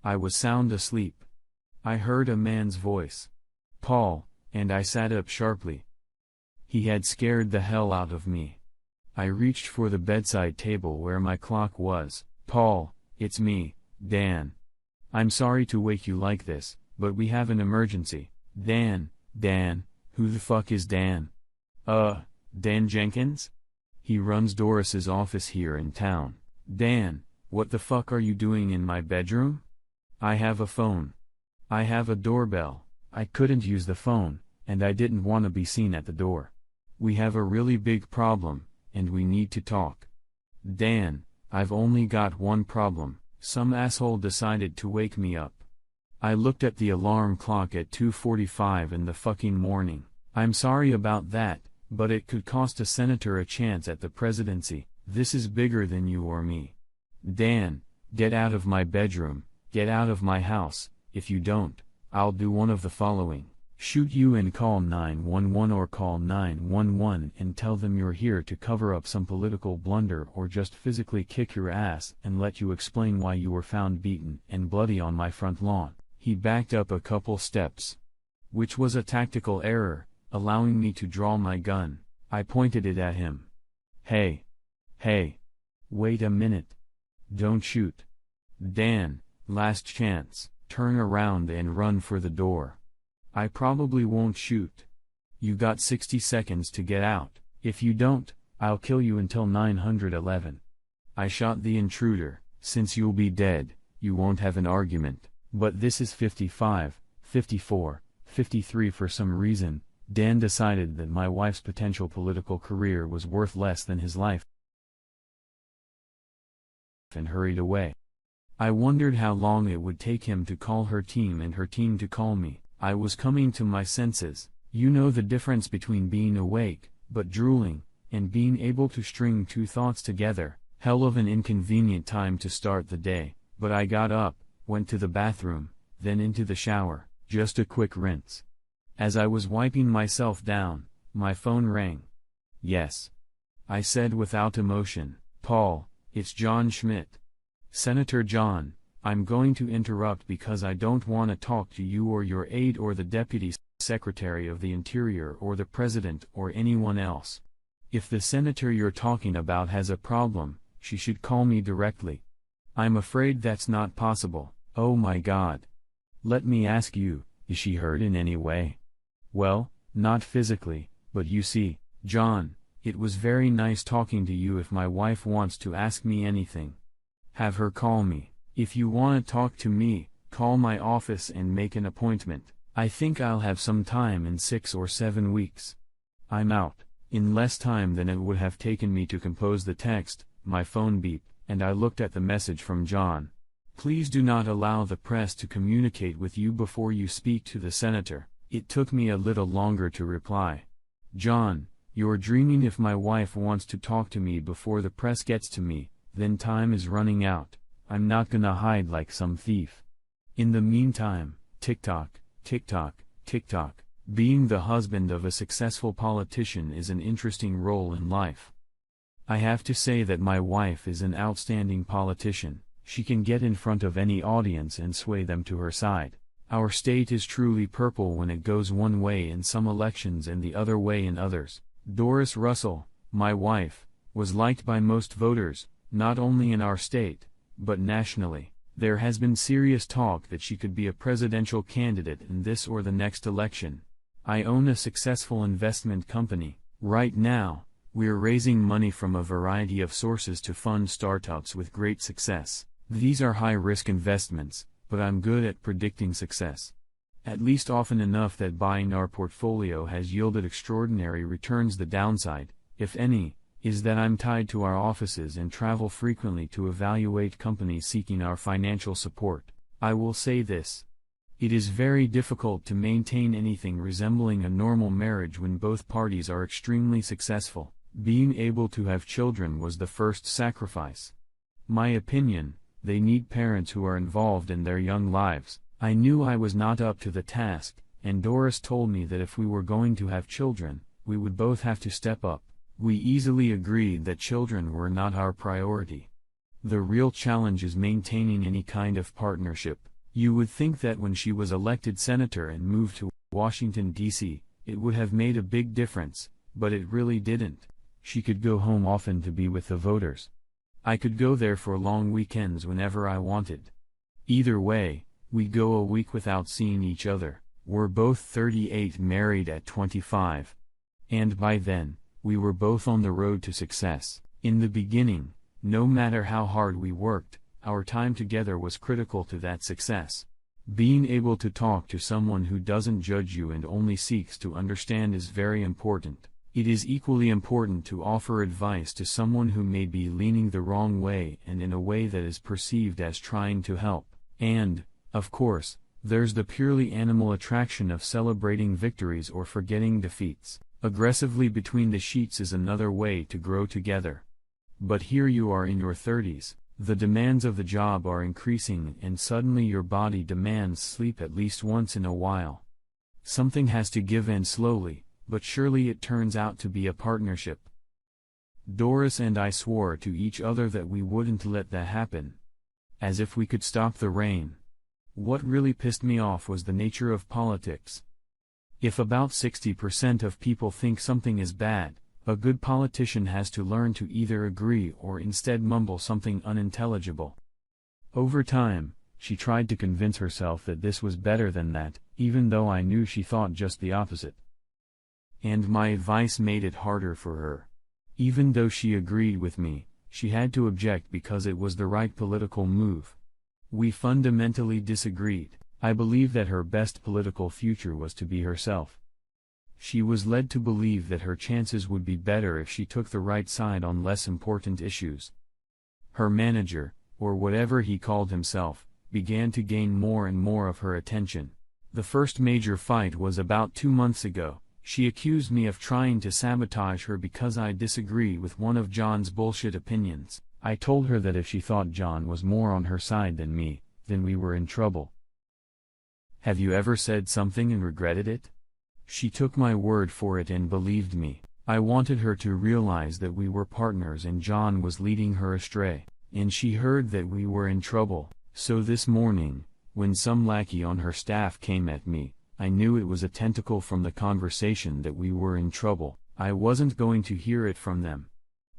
I was sound asleep. I heard a man's voice. Paul, and I sat up sharply. He had scared the hell out of me. I reached for the bedside table where my clock was. Paul, it's me, Dan. I'm sorry to wake you like this, but we have an emergency. Dan, who the fuck is Dan? Dan Jenkins? He runs Doris's office here in town. Dan, what the fuck are you doing in my bedroom? I have a phone. I have a doorbell. I couldn't use the phone, and I didn't want to be seen at the door. We have a really big problem, and we need to talk. Dan, I've only got one problem. Some asshole decided to wake me up. I looked at the alarm clock at 2:45 in the fucking morning. I'm sorry about that, but it could cost a senator a chance at the presidency. This is bigger than you or me. Dan, get out of my bedroom, get out of my house. If you don't, I'll do one of the following: shoot you and call 911, or call 911 and tell them you're here to cover up some political blunder, or just physically kick your ass and let you explain why you were found beaten and bloody on my front lawn. He backed up a couple steps, which was a tactical error, allowing me to draw my gun. I pointed it at him. Hey, wait a minute. Don't shoot. Dan, last chance, turn around and run for the door. I probably won't shoot. You got 60 seconds to get out. If you don't, I'll kill you until 911. I shot the intruder. Since you'll be dead, you won't have an argument. But this is 55, 54, 53. For some reason, Dan decided that my wife's potential political career was worth less than his life, and hurried away. I wondered how long it would take him to call her team and her team to call me. I was coming to my senses. You know the difference between being awake, but drooling, and being able to string two thoughts together. Hell of an inconvenient time to start the day, but I got up, went to the bathroom, then into the shower, just a quick rinse. As I was wiping myself down, my phone rang. Yes, I said without emotion. Paul, it's John Schmidt. Senator John, I'm going to interrupt because I don't want to talk to you or your aide or the Deputy Secretary of the Interior or the President or anyone else. If the senator you're talking about has a problem, she should call me directly. I'm afraid that's not possible. Oh my God. Let me ask you, is she hurt in any way? Well, not physically, but you see, John, it was very nice talking to you. If my wife wants to ask me anything, have her call me. If you want to talk to me, call my office and make an appointment. I think I'll have some time in 6 or 7 weeks. I'm out. In less time than it would have taken me to compose the text, my phone beeped, and I looked at the message from John. Please do not allow the press to communicate with you before you speak to the senator. It took me a little longer to reply. John, you're dreaming. If my wife wants to talk to me before the press gets to me, then time is running out. I'm not gonna hide like some thief. In the meantime, tick-tock, tick-tock, tick-tock. Being the husband of a successful politician is an interesting role in life. I have to say that my wife is an outstanding politician. She can get in front of any audience and sway them to her side. Our state is truly purple when it goes one way in some elections and the other way in others. Doris Russell, my wife, was liked by most voters, not only in our state, but nationally. There has been serious talk that she could be a presidential candidate in this or the next election. I own a successful investment company. Right now, we're raising money from a variety of sources to fund startups with great success. These are high-risk investments, but I'm good at predicting success. At least often enough that buying our portfolio has yielded extraordinary returns. The downside, if any, is that I'm tied to our offices and travel frequently to evaluate companies seeking our financial support. I will say this. It is very difficult to maintain anything resembling a normal marriage when both parties are extremely successful. Being able to have children was the first sacrifice. My opinion, they need parents who are involved in their young lives. I knew I was not up to the task, and Doris told me that if we were going to have children, we would both have to step up. We easily agreed that children were not our priority. The real challenge is maintaining any kind of partnership. You would think that when she was elected senator and moved to Washington, D.C., it would have made a big difference, but it really didn't. She could go home often to be with the voters. I could go there for long weekends whenever I wanted. Either way, we go a week without seeing each other. We're both 38, married at 25. And by then, we were both on the road to success. In the beginning, no matter how hard we worked, our time together was critical to that success. Being able to talk to someone who doesn't judge you and only seeks to understand is very important. It is equally important to offer advice to someone who may be leaning the wrong way and in a way that is perceived as trying to help. And, of course, there's the purely animal attraction of celebrating victories or forgetting defeats. Aggressively between the sheets is another way to grow together. But here you are in your 30s, the demands of the job are increasing and suddenly your body demands sleep at least once in a while. Something has to give, and slowly, but surely it turns out to be a partnership. Doris and I swore to each other that we wouldn't let that happen. As if we could stop the rain. What really pissed me off was the nature of politics. If about 60% of people think something is bad, a good politician has to learn to either agree or instead mumble something unintelligible. Over time, she tried to convince herself that this was better than that, even though I knew she thought just the opposite. And my advice made it harder for her. Even though she agreed with me, she had to object because it was the right political move. We fundamentally disagreed. I believe that her best political future was to be herself. She was led to believe that her chances would be better if she took the right side on less important issues. Her manager, or whatever he called himself, began to gain more and more of her attention. The first major fight was about 2 months ago. She accused me of trying to sabotage her because I disagreed with one of John's bullshit opinions. I told her that if she thought John was more on her side than me, then we were in trouble. Have you ever said something and regretted it? She took my word for it and believed me. I wanted her to realize that we were partners and John was leading her astray, and she heard that we were in trouble. So this morning, when some lackey on her staff came at me, I knew it was a tentacle from the conversation that we were in trouble. I wasn't going to hear it from them.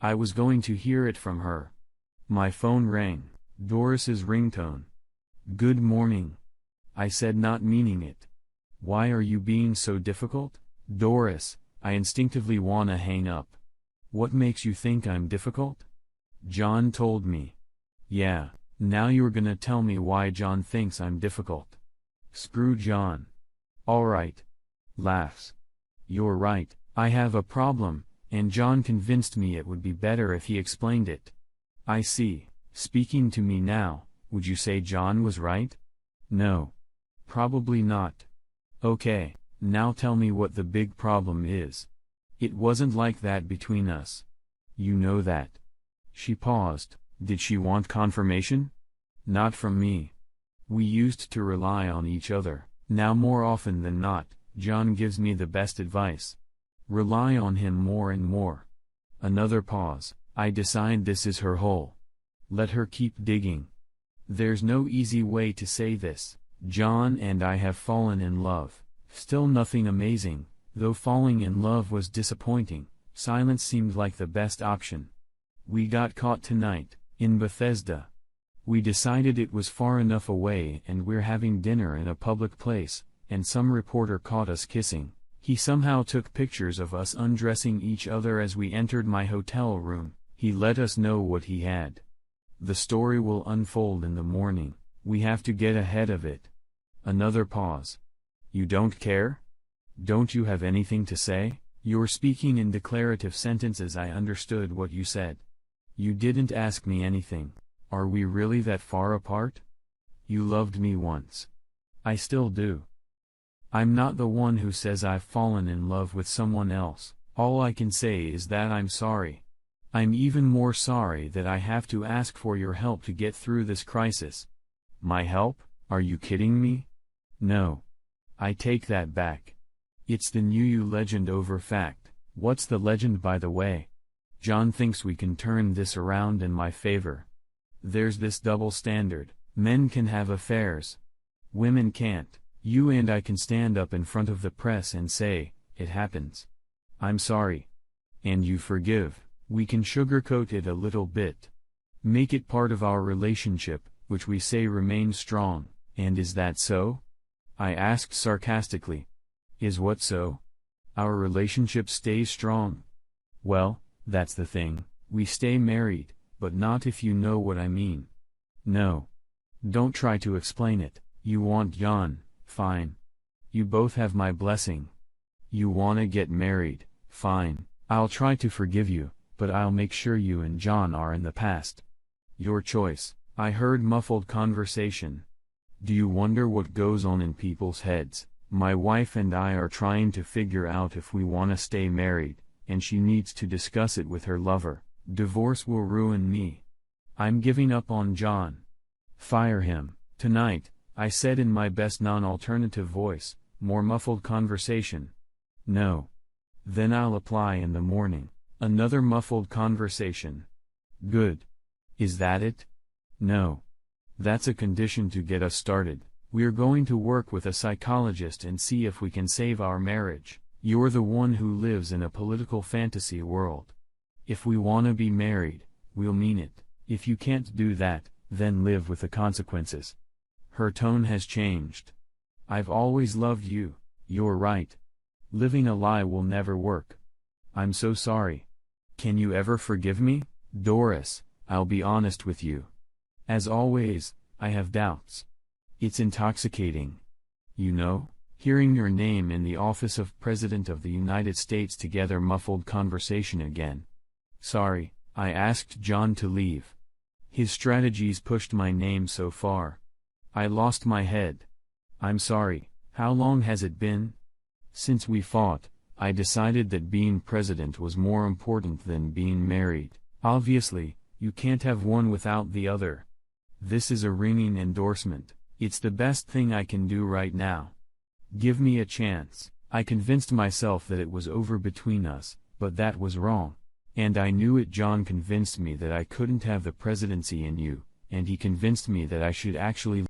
I was going to hear it from her. My phone rang. Doris's ringtone. Good morning. I said, not meaning it. Why are you being so difficult? Doris, I instinctively wanna hang up. What makes you think I'm difficult? John told me. Yeah, now you're gonna tell me why John thinks I'm difficult. Screw John. Alright. Laughs. You're right, I have a problem, and John convinced me it would be better if he explained it. I see. Speaking to me now, would you say John was right? No. Probably not. Okay, now tell me what the big problem is. It wasn't like that between us. You know that. She paused. Did she want confirmation? Not from me. We used to rely on each other. Now more often than not, John gives me the best advice. Rely on him more and more. Another pause. I decide this is her hole. Let her keep digging. There's no easy way to say this. John and I have fallen in love. Still nothing amazing, though falling in love was disappointing. Silence seemed like the best option. We got caught tonight, in Bethesda. We decided it was far enough away and we're having dinner in a public place, and some reporter caught us kissing. He somehow took pictures of us undressing each other as we entered my hotel room. He let us know what he had. The story will unfold in the morning. We have to get ahead of it. Another pause. You don't care? Don't you have anything to say? You're speaking in declarative sentences. I understood what you said. You didn't ask me anything. Are we really that far apart? You loved me once. I still do. I'm not the one who says I've fallen in love with someone else. All I can say is that I'm sorry. I'm even more sorry that I have to ask for your help to get through this crisis. My help? Are you kidding me? No. I take that back. It's the new you legend over fact. What's the legend, by the way? John thinks we can turn this around in my favor. There's this double standard. Men can have affairs. Women can't. You and I can stand up in front of the press and say, it happens. I'm sorry. And you forgive. We can sugarcoat it a little bit. Make it part of our relationship, which we say remains strong. And is that so? I asked sarcastically. Is what so? Our relationship stays strong. Well, that's the thing, we stay married, but not if you know what I mean. No. Don't try to explain it. You want John, fine. You both have my blessing. You wanna get married, fine. I'll try to forgive you, but I'll make sure you and John are in the past. Your choice. I heard muffled conversation. Do you wonder what goes on in people's heads? My wife and I are trying to figure out if we wanna stay married, and she needs to discuss it with her lover. Divorce will ruin me. I'm giving up on John. Fire him. Tonight, I said in my best non-alternative voice. More muffled conversation. No. Then I'll apply in the morning. Another muffled conversation. Good. Is that it? No. That's a condition to get us started. We're going to work with a psychologist and see if we can save our marriage. You're the one who lives in a political fantasy world. If we wanna be married, we'll mean it. If you can't do that, then live with the consequences. Her tone has changed. I've always loved you. You're right. Living a lie will never work. I'm so sorry. Can you ever forgive me? Doris, I'll be honest with you. As always, I have doubts. It's intoxicating. You know, hearing your name in the office of President of the United States together. Muffled conversation again. Sorry, I asked John to leave. His strategies pushed my name so far. I lost my head. I'm sorry. How long has it been? Since we fought, I decided that being president was more important than being married. Obviously, you can't have one without the other. This is a ringing endorsement. It's the best thing I can do right now. Give me a chance. I convinced myself that it was over between us, but that was wrong. And I knew it. John convinced me that I couldn't have the presidency in you, and he convinced me that I should actually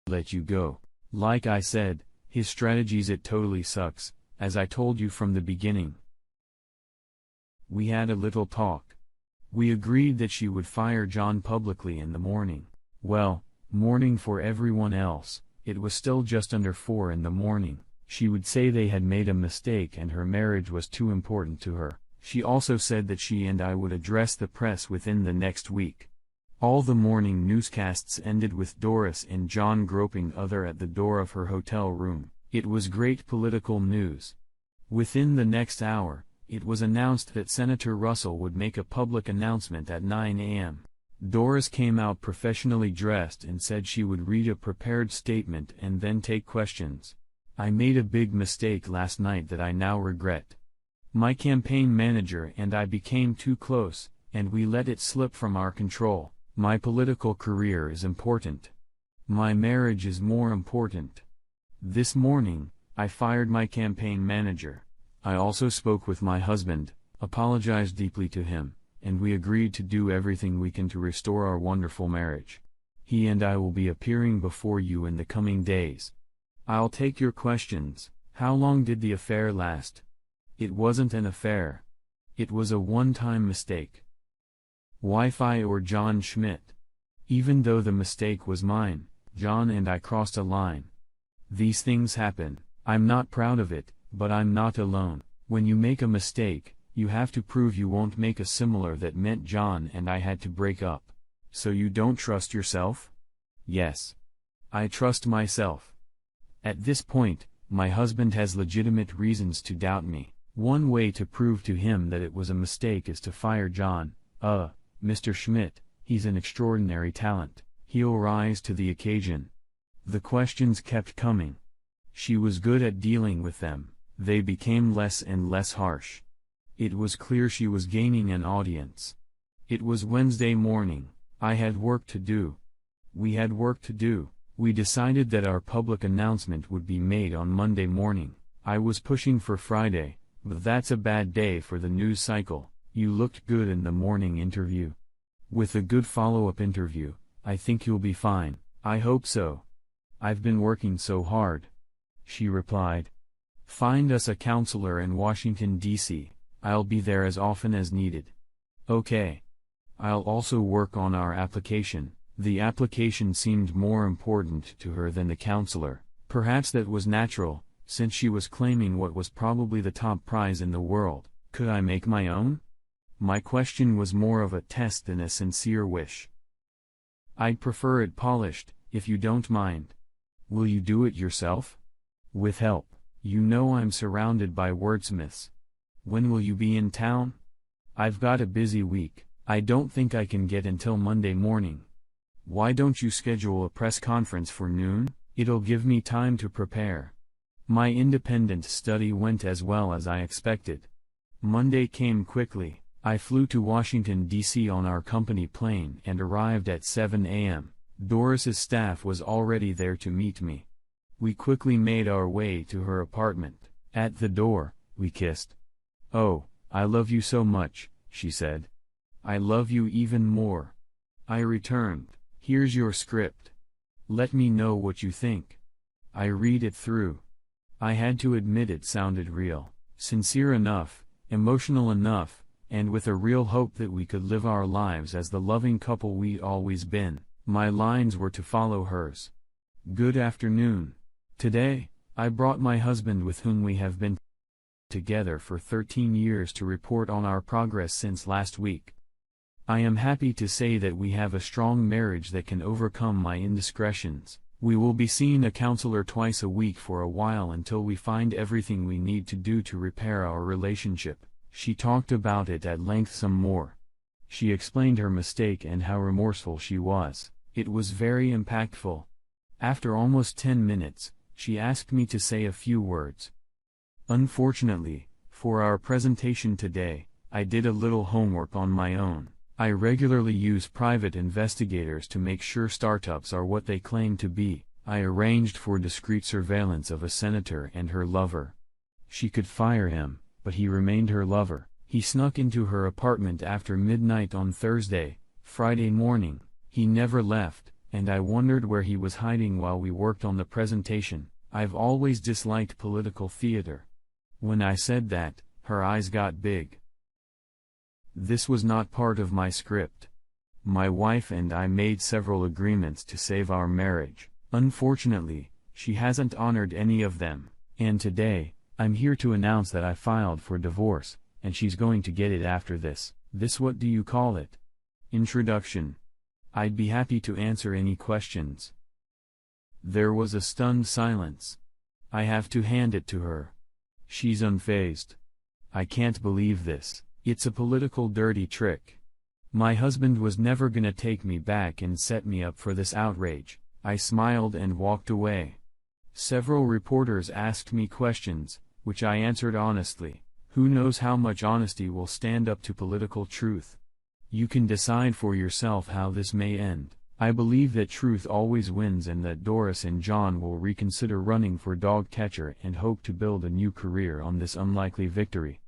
let you go. Like I said, his strategies, it totally sucks, as I told you from the beginning. We had a little talk. We agreed that she would fire John publicly in the morning. Well, morning for everyone else, it was still just under 4 in the morning. She would say they had made a mistake and her marriage was too important to her. She also said that she and I would address the press within the next week. All the morning newscasts ended with Doris and John groping other at the door of her hotel room. It was great political news. Within the next hour, it was announced that Senator Russell would make a public announcement at 9 a.m. Doris came out professionally dressed and said she would read a prepared statement and then take questions. I made a big mistake last night that I now regret. My campaign manager and I became too close, and we let it slip from our control. My political career is important. My marriage is more important. This morning, I fired my campaign manager. I also spoke with my husband, apologized deeply to him, and we agreed to do everything we can to restore our wonderful marriage. He and I will be appearing before you in the coming days. I'll take your questions. How long did the affair last? It wasn't an affair. It was a one-time mistake. Wi-Fi or John Schmidt? Even though the mistake was mine, John and I crossed a line. These things happen. I'm not proud of it, but I'm not alone. When you make a mistake, you have to prove you won't make a similar that meant John and I had to break up. So you don't trust yourself? Yes. I trust myself. At this point, my husband has legitimate reasons to doubt me. One way to prove to him that it was a mistake is to fire John. Mr. Schmidt, he's an extraordinary talent. He'll rise to the occasion. The questions kept coming. She was good at dealing with them. They became less and less harsh. It was clear she was gaining an audience. It was Wednesday morning. I had work to do. We had work to do. We decided that our public announcement would be made on Monday morning. I was pushing for Friday, but that's a bad day for the news cycle. You looked good in the morning interview. With a good follow-up interview, I think you'll be fine. I hope so. I've been working so hard. She replied. Find us a counselor in Washington, D.C. I'll be there as often as needed. Okay. I'll also work on our application. The application seemed more important to her than the counselor. Perhaps that was natural, since she was claiming what was probably the top prize in the world. Could I make my own? My question was more of a test than a sincere wish. I'd prefer it polished, if you don't mind. Will you do it yourself? With help. You know I'm surrounded by wordsmiths. When will you be in town? I've got a busy week. I don't think I can get until Monday morning. Why don't you schedule a press conference for noon? It'll give me time to prepare. My independent study went as well as I expected. Monday came quickly. I flew to Washington, D.C. on our company plane and arrived at 7 a.m. Doris's staff was already there to meet me. We quickly made our way to her apartment. At the door, we kissed. "Oh, I love you so much," she said. "I love you even more." I returned. "Here's your script. Let me know what you think." I read it through. I had to admit it sounded real, sincere enough, emotional enough, and with a real hope that we could live our lives as the loving couple we'd always been. My lines were to follow hers. Good afternoon. Today, I brought my husband, with whom we have been together for 13 years, to report on our progress since last week. I am happy to say that we have a strong marriage that can overcome my indiscretions. We will be seeing a counselor twice a week for a while until we find everything we need to do to repair our relationship. She talked about it at length some more. She explained her mistake and how remorseful she was. It was very impactful. After almost 10 minutes, she asked me to say a few words. Unfortunately, for our presentation today, I did a little homework on my own. I regularly use private investigators to make sure startups are what they claim to be. I arranged for discreet surveillance of a senator and her lover. She could fire him, but he remained her lover. He snuck into her apartment after midnight on Thursday, Friday morning. He never left, and I wondered where he was hiding while we worked on the presentation. I've always disliked political theater. When I said that, her eyes got big. This was not part of my script. My wife and I made several agreements to save our marriage. Unfortunately, she hasn't honored any of them, and today, I'm here to announce that I filed for divorce, and she's going to get it after this. This, what do you call it? Introduction. I'd be happy to answer any questions. There was a stunned silence. I have to hand it to her. She's unfazed. I can't believe this. It's a political dirty trick. My husband was never gonna take me back and set me up for this outrage. I smiled and walked away. Several reporters asked me questions, which I answered honestly. Who knows how much honesty will stand up to political truth? You can decide for yourself how this may end. I believe that truth always wins and that Doris and John will reconsider running for dog catcher and hope to build a new career on this unlikely victory.